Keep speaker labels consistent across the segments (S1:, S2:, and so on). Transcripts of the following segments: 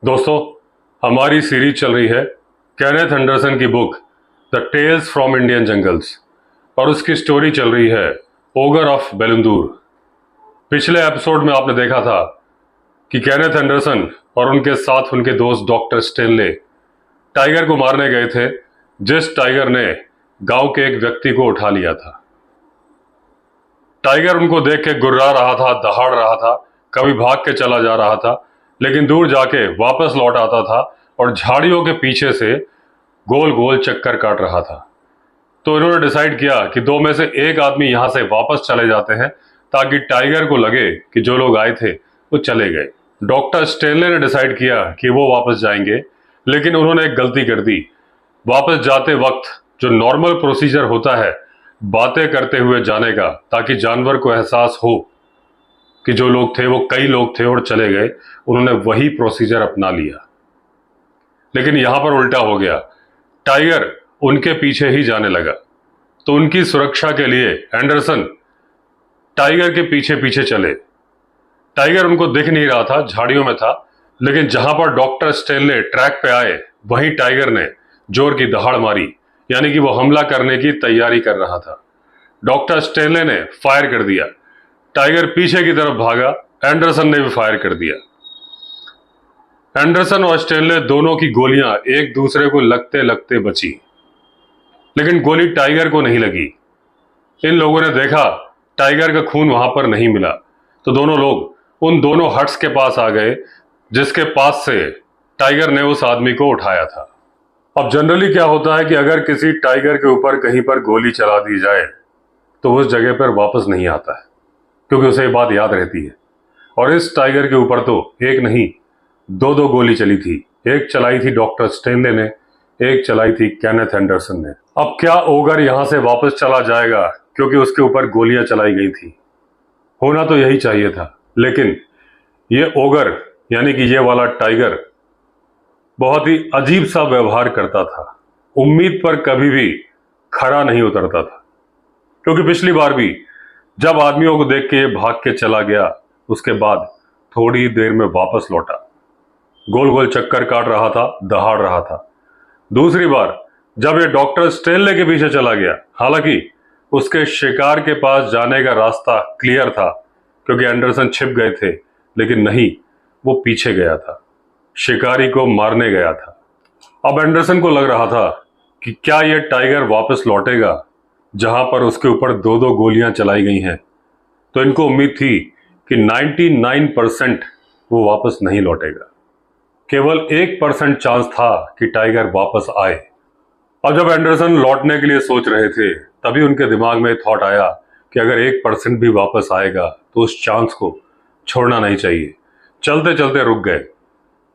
S1: दोस्तों, हमारी सीरीज चल रही है केनेथ एंडरसन की book the tales from Indian jungles और उसकी स्टोरी चल रही है ओगर ऑफ बेलुंदूर। पिछले एपिसोड में आपने देखा था कि केनेथ एंडरसन और उनके साथ उनके दोस्त डॉक्टर स्टेनले टाइगर को मारने गए थे, जिस टाइगर ने गांव के एक व्यक्ति को उठा लिया था। टाइगर उनको देख के गुर्रा रहा था, दहाड़ रहा था, कभी भाग के चला जा रहा था, लेकिन दूर जाके वापस लौट आता था और झाड़ियों के पीछे से गोल गोल चक्कर काट रहा था। तो इन्होंने डिसाइड किया कि दो में से एक आदमी यहां से वापस चले जाते हैं ताकि टाइगर को लगे कि जो लोग आए थे वो चले गए। डॉक्टर स्टेनले ने डिसाइड किया कि वो वापस जाएंगे, लेकिन उन्होंने एक गलती कर दी। वापस जाते वक्त जो नॉर्मल प्रोसीजर होता है बातें करते हुए जाने का, ताकि जानवर को एहसास हो कि जो लोग थे वो कई लोग थे और चले गए, उन्होंने वही प्रोसीजर अपना लिया। लेकिन यहां पर उल्टा हो गया, टाइगर उनके पीछे ही जाने लगा। तो उनकी सुरक्षा के लिए एंडरसन टाइगर के पीछे पीछे चले। टाइगर उनको दिख नहीं रहा था, झाड़ियों में था, लेकिन जहां पर डॉक्टर स्टेनले ट्रैक पे आए वहीं टाइगर ने जोर की दहाड़ मारी, यानी कि वो हमला करने की तैयारी कर रहा था। डॉक्टर स्टेनले ने फायर कर दिया, टाइगर पीछे की तरफ भागा, एंडरसन ने भी फायर कर दिया। एंडरसन और स्टेनले दोनों की गोलियां एक दूसरे को लगते लगते बची, लेकिन गोली टाइगर को नहीं लगी। इन लोगों ने देखा टाइगर का खून वहां पर नहीं मिला, तो दोनों लोग उन दोनों हट्स के पास आ गए जिसके पास से टाइगर ने उस आदमी को उठाया था। अब जनरली क्या होता है कि अगर किसी टाइगर के ऊपर कहीं पर गोली चला दी जाए तो उस जगह पर वापस नहीं आता है, क्योंकि उसे ये बात याद रहती है। और इस टाइगर के ऊपर तो एक नहीं दो दो गोली चली थी। एक चलाई थी डॉक्टर स्टेनले ने, एक चलाई थी केनेथ एंडरसन ने। अब क्या ओगर यहां से वापस चला जाएगा क्योंकि उसके ऊपर गोलियां चलाई गई थी? होना तो यही चाहिए था, लेकिन ये ओगर यानी कि ये वाला टाइगर बहुत ही अजीब सा व्यवहार करता था। उम्मीद पर कभी भी खरा नहीं उतरता था, क्योंकि पिछली बार भी जब आदमियों को देख के ये भाग के चला गया, उसके बाद थोड़ी देर में वापस लौटा, गोल गोल चक्कर काट रहा था, दहाड़ रहा था। दूसरी बार जब ये डॉक्टर स्टेनले के पीछे चला गया, हालांकि उसके शिकार के पास जाने का रास्ता क्लियर था क्योंकि एंडरसन छिप गए थे, लेकिन नहीं, वो पीछे गया था, शिकारी को मारने गया था। अब एंडरसन को लग रहा था कि क्या ये टाइगर वापस लौटेगा जहां पर उसके ऊपर दो दो गोलियां चलाई गई हैं। तो इनको उम्मीद थी कि 99% वो वापस नहीं लौटेगा, केवल 1% चांस था कि टाइगर वापस आए। और जब एंडरसन लौटने के लिए सोच रहे थे, तभी उनके दिमाग में थॉट आया कि अगर 1% भी वापस आएगा तो उस चांस को छोड़ना नहीं चाहिए। चलते चलते रुक गए।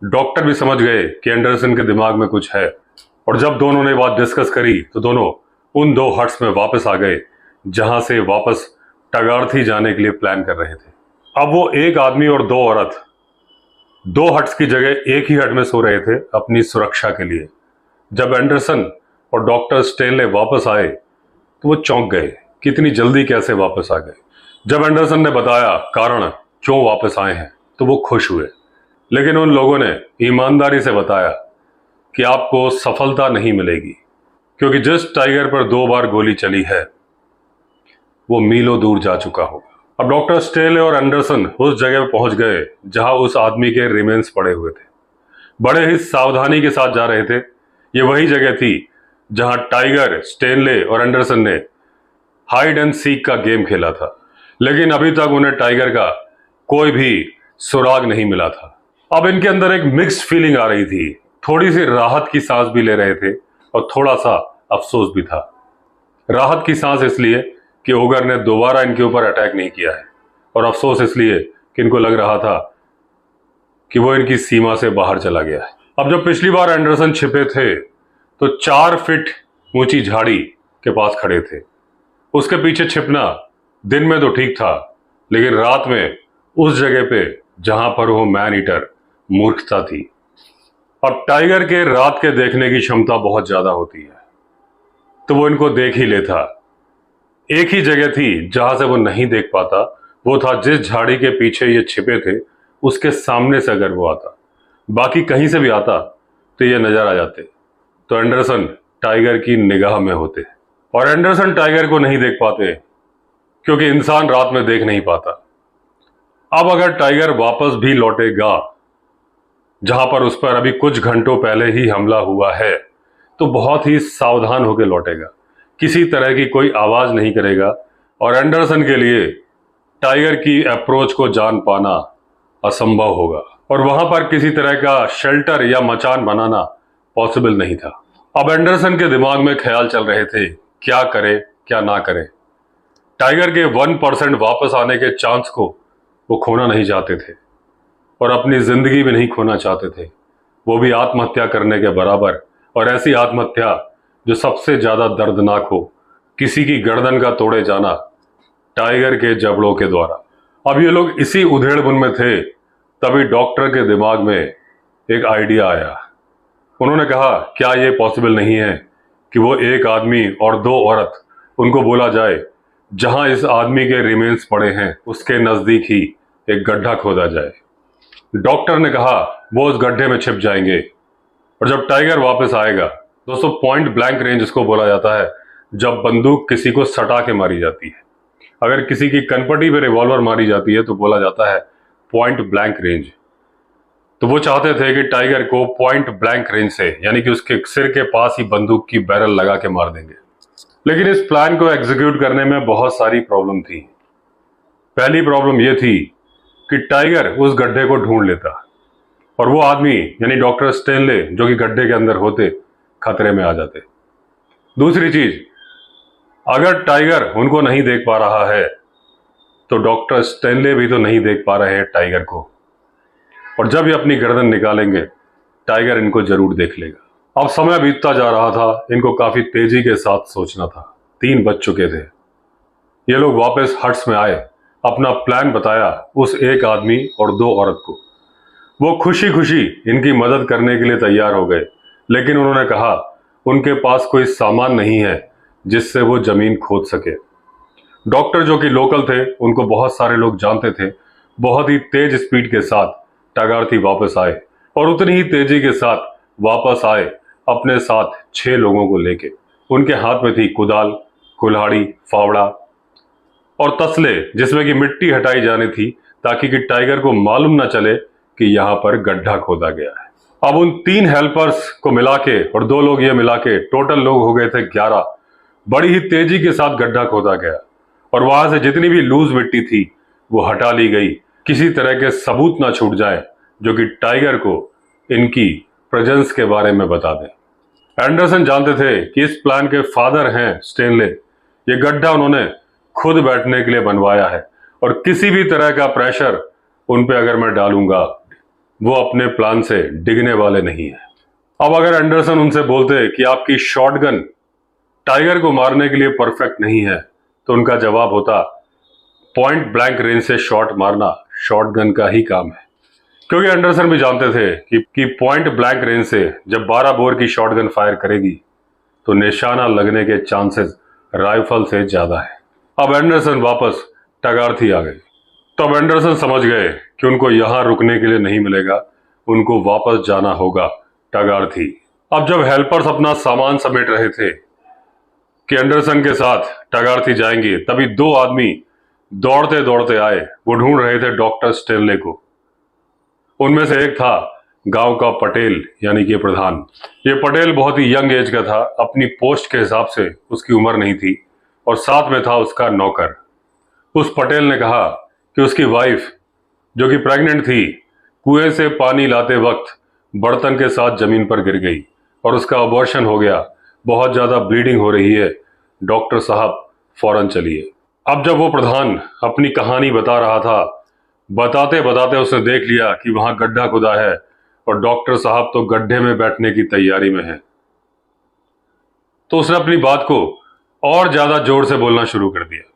S1: डॉक्टर भी समझ गए कि एंडरसन के दिमाग में कुछ है, और जब दोनों ने बात डिस्कस करी तो दोनों उन दो हट्स में वापस आ गए जहां से वापस टगार्थी जाने के लिए प्लान कर रहे थे। अब वो एक आदमी और दो औरत दो हट्स की जगह एक ही हट में सो रहे थे अपनी सुरक्षा के लिए। जब एंडरसन और डॉक्टर स्टेनले वापस आए तो वो चौंक गए कि इतनी जल्दी कैसे वापस आ गए। जब एंडरसन ने बताया कारण क्यों वापस आए हैं तो वो खुश हुए, लेकिन उन लोगों ने ईमानदारी से बताया कि आपको सफलता नहीं मिलेगी, क्योंकि जिस टाइगर पर 2 बार गोली चली है वो मीलों दूर जा चुका होगा। अब डॉक्टर स्टेनले और एंडरसन उस जगह पर पहुंच गए जहां उस आदमी के रिमेन्स पड़े हुए थे। बड़े ही सावधानी के साथ जा रहे थे। ये वही जगह थी जहां टाइगर, स्टेनले और एंडरसन ने हाइड एंड सीक का गेम खेला था, लेकिन अभी तक उन्हें टाइगर का कोई भी सुराग नहीं मिला था। अब इनके अंदर एक मिक्स्ड फीलिंग आ रही थी, थोड़ी सी राहत की सांस भी ले रहे थे और थोड़ा सा अफसोस भी था। राहत की सांस इसलिए कि ओगर ने दोबारा इनके ऊपर अटैक नहीं किया है, और अफसोस इसलिए कि इनको लग रहा था कि वो इनकी सीमा से बाहर चला गया है। अब जब पिछली बार एंडरसन छिपे थे तो 4 फीट ऊंची झाड़ी के पास खड़े थे। उसके पीछे छिपना दिन में तो ठीक था, लेकिन रात में उस जगह पे जहां पर वो मैन ईटर मूर्खता थी। अब टाइगर के रात के देखने की क्षमता बहुत ज्यादा होती है, तो वो इनको देख ही लेता। एक ही जगह थी जहां से वो नहीं देख पाता, वो था जिस झाड़ी के पीछे ये छिपे थे उसके सामने से अगर वो आता बाकी कहीं से भी आता तो ये नजर आ जाते, तो एंडरसन टाइगर की निगाह में होते। और एंडरसन टाइगर को नहीं देख पाते क्योंकि इंसान रात में देख नहीं पाता। अब अगर टाइगर वापस भी लौटेगा जहां पर उस पर अभी कुछ घंटों पहले ही हमला हुआ है, तो बहुत ही सावधान होकर लौटेगा, किसी तरह की कोई आवाज नहीं करेगा। और एंडरसन के लिए टाइगर की अप्रोच को जान पाना असंभव होगा और वहां पर किसी तरह का शेल्टर या मचान बनाना पॉसिबल नहीं था। अब एंडरसन के दिमाग में ख्याल चल रहे थे, क्या करे क्या ना करे। टाइगर के 1% वापस आने के चांस को वो खोना नहीं चाहते थे और अपनी जिंदगी भी नहीं खोना चाहते थे, वो भी आत्महत्या करने के बराबर। और ऐसी आत्महत्या जो सबसे ज्यादा दर्दनाक हो, किसी की गर्दन का तोड़े जाना टाइगर के जबड़ों के द्वारा। अब ये लोग इसी उधेड़बुन में थे, तभी डॉक्टर के दिमाग में एक आइडिया आया। उन्होंने कहा, क्या ये पॉसिबल नहीं है कि वो एक आदमी और 2 औरत, उनको बोला जाए जहां इस आदमी के रिमेन्स पड़े हैं उसके नजदीक ही एक गड्ढा खोदा जाए। डॉक्टर ने कहा वो उस गड्ढे में छिप जाएंगे और जब टाइगर वापस आएगा, दोस्तों पॉइंट ब्लैंक रेंज इसको बोला जाता है जब बंदूक किसी को सटा के मारी जाती है। अगर किसी की कनपटी पे रिवॉल्वर मारी जाती है तो बोला जाता है पॉइंट ब्लैंक रेंज। तो वो चाहते थे कि टाइगर को पॉइंट ब्लैंक रेंज से, यानी कि उसके सिर के पास ही बंदूक की बैरल लगा के मार देंगे। लेकिन इस प्लान को एग्जीक्यूट करने में बहुत सारी प्रॉब्लम थी। पहली प्रॉब्लम यह थी कि टाइगर उस गड्ढे को ढूंढ लेता और वो आदमी यानी डॉक्टर स्टेनले जो कि गड्ढे के अंदर होते, खतरे में आ जाते। दूसरी चीज, अगर टाइगर उनको नहीं देख पा रहा है तो डॉक्टर स्टेनले भी तो नहीं देख पा रहे हैं टाइगर को, और जब ये अपनी गर्दन निकालेंगे टाइगर इनको जरूर देख लेगा। अब समय बीतता जा रहा था, इनको काफी तेजी के साथ सोचना था। 3 बज चुके थे। ये लोग वापस हट्स में आए, अपना प्लान बताया उस एक आदमी और 2 औरत को। वो खुशी खुशी इनकी मदद करने के लिए तैयार हो गए, लेकिन उन्होंने कहा उनके पास कोई सामान नहीं है जिससे वो जमीन खोद सके। डॉक्टर जो कि लोकल थे, उनको बहुत सारे लोग जानते थे। बहुत ही तेज स्पीड के साथ टागार्थी वापस आए और उतनी ही तेजी के साथ वापस आए अपने साथ 6 लोगों को लेके। उनके हाथ में थी कुदाल, कुल्हाड़ी, फावड़ा और तसले जिसमें कि मिट्टी हटाई जानी थी ताकि कि टाइगर को मालूम ना चले कि यहां पर गड्ढा खोदा गया है। अब उन 3 हेल्पर्स को मिला के और 2 लोग ये मिला के टोटल लोग हो गए थे 11। बड़ी ही तेजी के साथ गड्ढा खोदा गया और वहां से जितनी भी लूज मिट्टी थी वो हटा ली गई, किसी तरह के सबूत ना छूट जाए जो कि टाइगर को इनकी प्रेजेंस के बारे में बता दें। एंडरसन जानते थे कि इस प्लान के फादर हैं स्टेनले। ये गड्ढा उन्होंने खुद बैठने के लिए बनवाया है और किसी भी तरह का प्रेशर उन पे अगर मैं डालूंगा वो अपने प्लान से डिगने वाले नहीं है। अब अगर एंडरसन उनसे बोलते कि आपकी शॉटगन टाइगर को मारने के लिए परफेक्ट नहीं है, तो उनका जवाब होता पॉइंट ब्लैंक रेंज से शॉट मारना शॉटगन का ही काम है। क्योंकि एंडरसन भी जानते थे कि पॉइंट ब्लैंक रेंज से जब 12 बोर की शॉटगन फायर करेगी तो निशाना लगने के चांसेस राइफल से ज्यादा है। अब एंडरसन वापस टागार्थी आ गए। तब एंडरसन समझ गए कि उनको यहां रुकने के लिए नहीं मिलेगा, उनको वापस जाना होगा टागार्थी। अब जब हेल्पर्स अपना सामान समेट रहे थे कि एंडरसन के साथ टागार्थी जाएंगे, तभी 2 आदमी दौड़ते दौड़ते आए। वो ढूंढ रहे थे डॉक्टर स्टेनले को। उनमें से एक था गांव का पटेल, यानी कि प्रधान। ये पटेल बहुत ही यंग एज का था, अपनी पोस्ट के हिसाब से उसकी उम्र नहीं थी, और साथ में था उसका नौकर। उस पटेल ने कहा कि उसकी वाइफ जो कि प्रेग्नेंट थी, कुएं से पानी लाते वक्त बर्तन के साथ जमीन पर गिर गई और उसका अबॉर्शन हो गया, बहुत ज्यादा ब्लीडिंग हो रही है, डॉक्टर साहब फौरन चलिए। अब जब वो प्रधान अपनी कहानी बता रहा था, बताते बताते उसने देख लिया कि वहां गड्ढा खुदा है और डॉक्टर साहब तो गड्ढे में बैठने की तैयारी में है, तो उसने अपनी बात को और ज्यादा जोर से बोलना शुरू कर दिया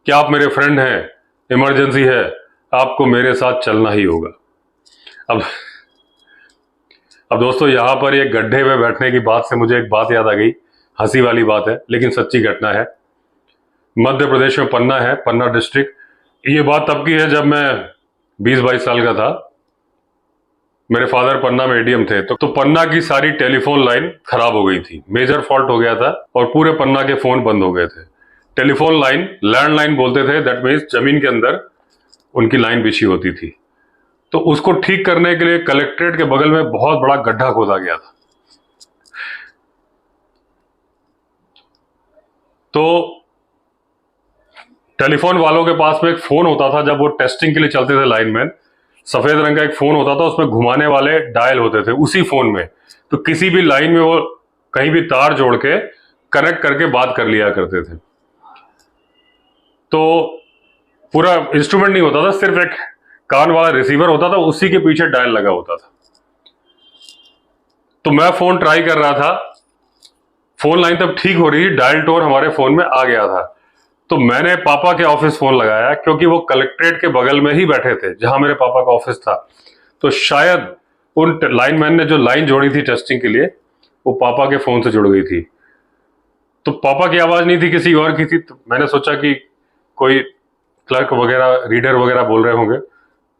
S1: कि आप मेरे फ्रेंड हैं, इमरजेंसी है, आपको मेरे साथ चलना ही होगा। अब दोस्तों यहां पर ये गड्ढे में बैठने की बात से मुझे एक बात याद आ गई। हंसी वाली बात है लेकिन सच्ची घटना है। मध्य प्रदेश में पन्ना है, पन्ना डिस्ट्रिक्ट। ये बात तब की है जब मैं 20-22 साल का था। मेरे फादर पन्ना में एडीएम थे, तो पन्ना की सारी टेलीफोन लाइन खराब हो गई थी, मेजर फॉल्ट हो गया था और पूरे पन्ना के फोन बंद हो गए थे। टेलीफोन लाइन लैंडलाइन बोलते थे, दैट मीन्स जमीन के अंदर उनकी लाइन बिछी होती थी। तो उसको ठीक करने के लिए कलेक्ट्रेट के बगल में बहुत बड़ा गड्ढा खोदा गया था। तो टेलीफोन वालों के पास में एक फोन होता था, जब वो टेस्टिंग के लिए चलते थे लाइनमैन, सफेद रंग का एक फोन होता था, उसमें घुमाने वाले डायल होते थे उसी फोन में। तो किसी भी लाइन में वो कहीं भी तार जोड़ के कनेक्ट करके बात कर लिया करते थे। तो पूरा इंस्ट्रूमेंट नहीं होता था, सिर्फ एक कान वाला रिसीवर होता था, उसी के पीछे डायल लगा होता था। तो मैं फोन ट्राई कर रहा था, फोन लाइन तब ठीक हो रही, डायल टोन हमारे फोन में आ गया था। तो मैंने पापा के ऑफिस फोन लगाया, क्योंकि वो कलेक्ट्रेट के बगल में ही बैठे थे जहां मेरे पापा का ऑफिस था। तो शायद उन लाइनमैन ने जो लाइन जोड़ी थी टेस्टिंग के लिए, वो पापा के फोन से जुड़ गई थी। तो पापा की आवाज नहीं थी, किसी और की थी। तो मैंने सोचा कि कोई क्लर्क वगैरह, रीडर वगैरह बोल रहे होंगे।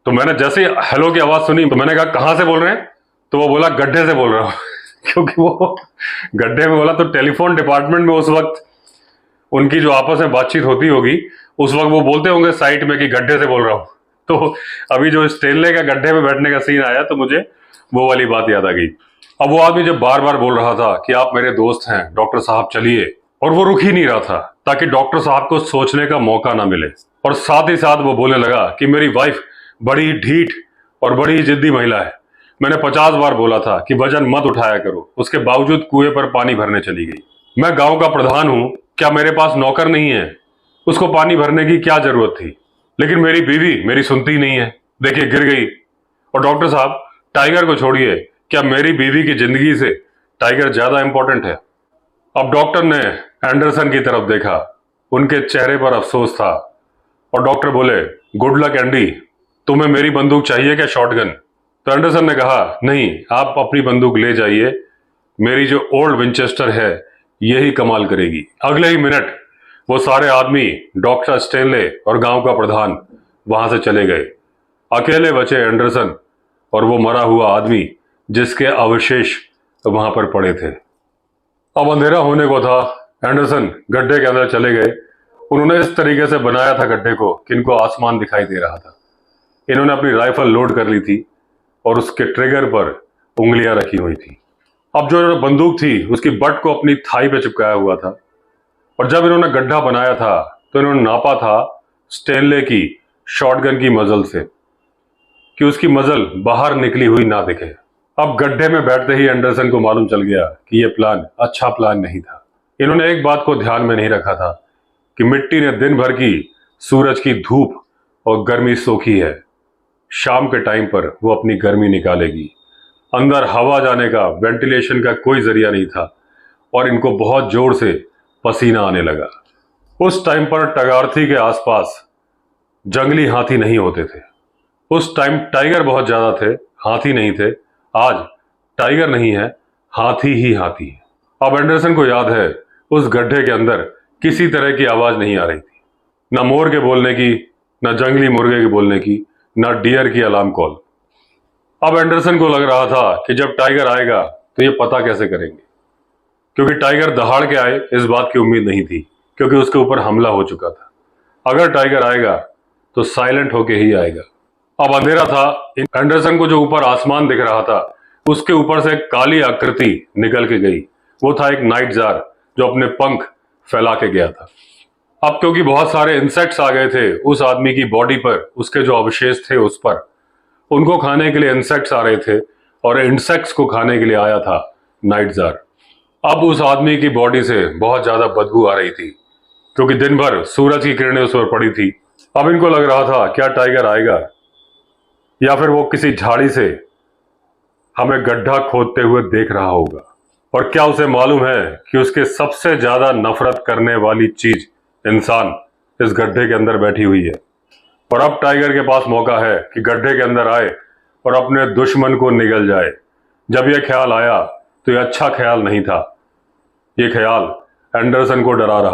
S1: तो मैंने जैसे ही हेलो की आवाज सुनी, तो मैंने कहा कहां से बोल रहे हैं? तो वो बोला गड्ढे से बोल रहा हूं। क्योंकि वो गड्ढे में बोला, तो टेलीफोन डिपार्टमेंट में उस वक्त उनकी जो आपस में बातचीत होती होगी, उस वक्त वो बोलते होंगे साइट में कि गड्ढे से बोल रहा हूं। तो अभी जो स्टेनले का गड्ढे में बैठने का सीन आया, तो मुझे वो वाली बात याद आ गई। अब वो आदमी जब बार बार बोल रहा था कि आप मेरे दोस्त हैं, डॉक्टर साहब चलिए, और वो रुक ही नहीं रहा था ताकि डॉक्टर साहब को सोचने का मौका ना मिले। और साथ ही साथ वो बोलने लगा कि मेरी वाइफ बड़ी ढीठ और बड़ी जिद्दी महिला है। मैंने 50 बार बोला था कि वजन मत उठाया करो, उसके बावजूद कुएं पर पानी भरने चली गई। मैं गांव का प्रधान हूं, क्या मेरे पास नौकर नहीं है? उसको पानी भरने की क्या जरूरत थी? लेकिन मेरी बीवी मेरी सुनती नहीं है, देखिए गिर गई। और डॉक्टर साहब, टाइगर को छोड़िए, क्या मेरी बीवी की जिंदगी से टाइगर ज्यादा इंपॉर्टेंट है? अब डॉक्टर ने एंडरसन की तरफ देखा, उनके चेहरे पर अफसोस था, और डॉक्टर बोले, गुड लक एंडी, तुम्हें मेरी बंदूक चाहिए क्या शॉटगन? तो एंडरसन ने कहा, नहीं, आप अपनी बंदूक ले जाइए, मेरी जो ओल्ड विंचेस्टर है यही कमाल करेगी। अगले ही मिनट वो सारे आदमी, डॉक्टर स्टेनले और गांव का प्रधान वहां से चले गए। अकेले बचे एंडरसन और वो मरा हुआ आदमी जिसके अवशेष वहां पर पड़े थे। अब अंधेरा होने को था। एंडरसन गड्ढे के अंदर चले गए। उन्होंने इस तरीके से बनाया था गड्ढे को कि इनको आसमान दिखाई दे रहा था। इन्होंने अपनी राइफल लोड कर ली थी और उसके ट्रिगर पर उंगलियां रखी हुई थी। अब जो बंदूक थी उसकी बट को अपनी थाई पे चिपकाया हुआ था। और जब इन्होंने गड्ढा बनाया था तो इन्होंने नापा था स्टेनले की शॉटगन की मजल से, कि उसकी मजल बाहर निकली हुई ना दिखे। अब गड्ढे में बैठते ही एंडरसन को मालूम चल गया कि यह प्लान अच्छा प्लान नहीं था। इन्होंने एक बात को ध्यान में नहीं रखा था कि मिट्टी ने दिन भर की सूरज की धूप और गर्मी सोखी है। शाम के टाइम पर वो अपनी गर्मी निकालेगी। अंदर हवा जाने का, वेंटिलेशन का कोई जरिया नहीं था और इनको बहुत जोर से पसीना आने लगा। उस टाइम पर टगारथी के आसपास जंगली हाथी नहीं होते थे। उस टाइम टाइगर बहुत ज्यादा थे, हाथी नहीं थे। आज टाइगर नहीं है, हाथी ही हाथी है। अब एंडरसन को याद है, उस गड्ढे के अंदर किसी तरह की आवाज नहीं आ रही थी, ना मोर के बोलने की, ना जंगली मुर्गे के बोलने की, ना डियर की अलार्म कॉल। अब एंडरसन को लग रहा था कि जब टाइगर आएगा तो ये पता कैसे करेंगे, क्योंकि टाइगर दहाड़ के आए इस बात की उम्मीद नहीं थी, क्योंकि उसके ऊपर हमला हो चुका था। अगर टाइगर आएगा तो साइलेंट होके ही आएगा। अब अंधेरा था। एंडरसन को जो ऊपर आसमान दिख रहा था, उसके ऊपर से एक काली आकृति निकल के गई। वो था एक नाइट जार जो अपने पंख फैला के गया था। अब क्योंकि बहुत सारे इंसेक्ट्स आ गए थे उस आदमी की बॉडी पर, उसके जो अवशेष थे उस पर, उनको खाने के लिए इंसेक्ट्स आ रहे थे और इंसेक्ट्स को खाने के लिए आया था नाइट जार। अब उस आदमी की बॉडी से बहुत ज्यादा बदबू आ रही थी, क्योंकि दिन भर सूरज की किरणें उस पर पड़ी थी। अब इनको लग रहा था क्या टाइगर आएगा, या फिर वो किसी झाड़ी से हमें गड्ढा खोदते हुए देख रहा होगा। और क्या उसे मालूम है कि उसके सबसे ज्यादा नफरत करने वाली चीज इंसान इस गड्ढे के अंदर बैठी हुई है। और अब टाइगर के पास मौका है कि गड्ढे के अंदर आए और अपने दुश्मन को निगल जाए। जब यह ख्याल आया तो यह अच्छा ख्याल नहीं था। यह ख्याल एंडरसन को डरा रहा